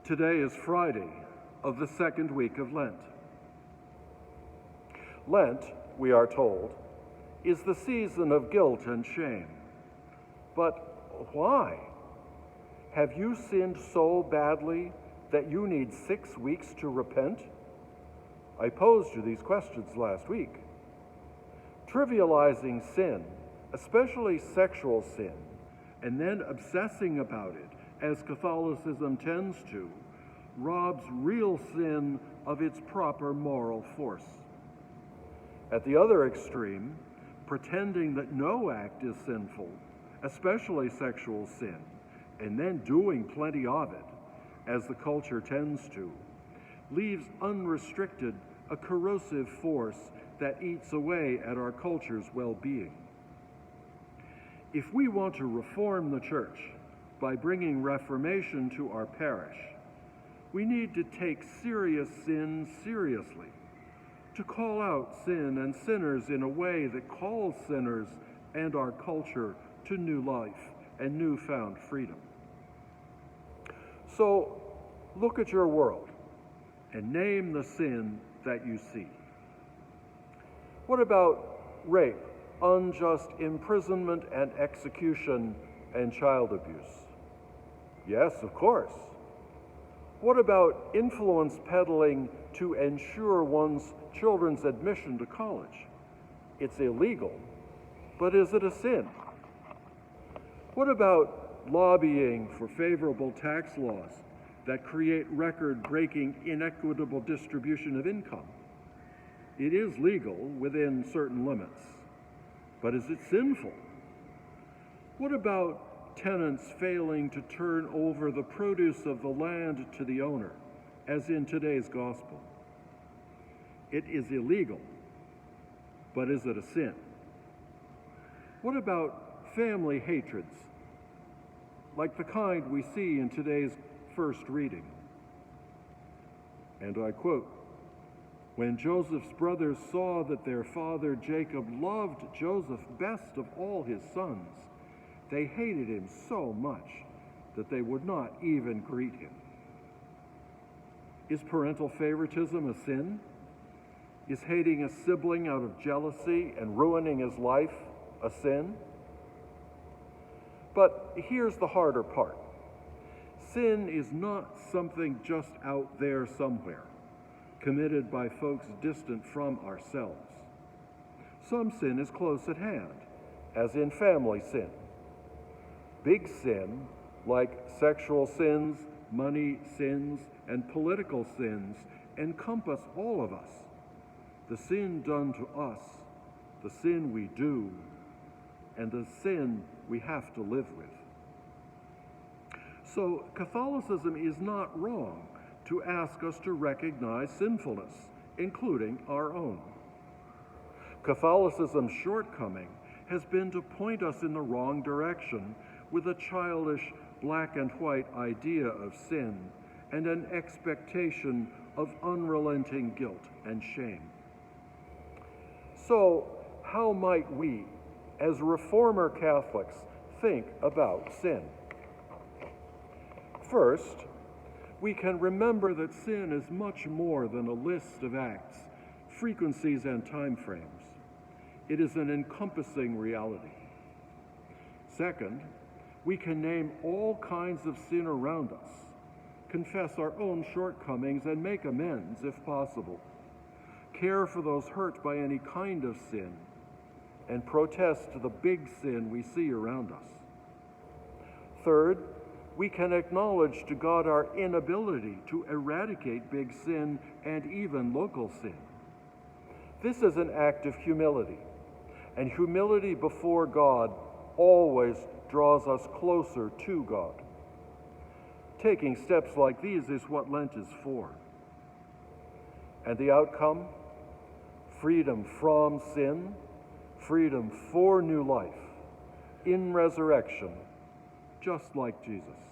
Today is Friday of the second week of Lent. Lent, we are told, is the season of guilt and shame. But why? Have you sinned so badly that you need 6 weeks to repent? I posed you these questions last week. Trivializing sin, especially sexual sin, and then obsessing about it, as Catholicism tends to, robs real sin of its proper moral force. At the other extreme, pretending that no act is sinful, especially sexual sin, and then doing plenty of it, as the culture tends to, leaves unrestricted a corrosive force that eats away at our culture's well-being. If we want to reform the Church by bringing reformation to our parish, we need to take serious sin seriously, to call out sin and sinners in a way that calls sinners and our culture to new life and newfound freedom. So, look at your world and name the sin that you see. What about rape, unjust imprisonment and execution, and child abuse? Yes, of course. What about influence peddling to ensure one's children's admission to college? It's illegal, but is it a sin? What about lobbying for favorable tax laws that create record-breaking inequitable distribution of income? It is legal within certain limits, but is it sinful? What about tenants failing to turn over the produce of the land to the owner, as in today's gospel? It is illegal, but is it a sin? What about family hatreds, like the kind we see in today's first reading? And I quote, "When Joseph's brothers saw that their father Jacob loved Joseph best of all his sons, they hated him so much that they would not even greet him." Is parental favoritism a sin? Is hating a sibling out of jealousy and ruining his life a sin? But here's the harder part. Sin is not something just out there somewhere, committed by folks distant from ourselves. Some sin is close at hand, as in family sin. Big sin, like sexual sins, money sins, and political sins, encompass all of us. The sin done to us, the sin we do, and the sin we have to live with. So Catholicism is not wrong to ask us to recognize sinfulness, including our own. Catholicism's shortcoming has been to point us in the wrong direction with a childish black and white idea of sin and an expectation of unrelenting guilt and shame. So, how might we, as Reformer Catholics, think about sin? First, we can remember that sin is much more than a list of acts, frequencies, and time frames. It is an encompassing reality. Second, we can name all kinds of sin around us, confess our own shortcomings, and make amends if possible, care for those hurt by any kind of sin, and protest the big sin we see around us. Third, we can acknowledge to God our inability to eradicate big sin and even local sin. This is an act of humility, and humility before God always draws us closer to God. Taking steps like these is what Lent is for. And the outcome? Freedom from sin, freedom for new life, in resurrection, just like Jesus.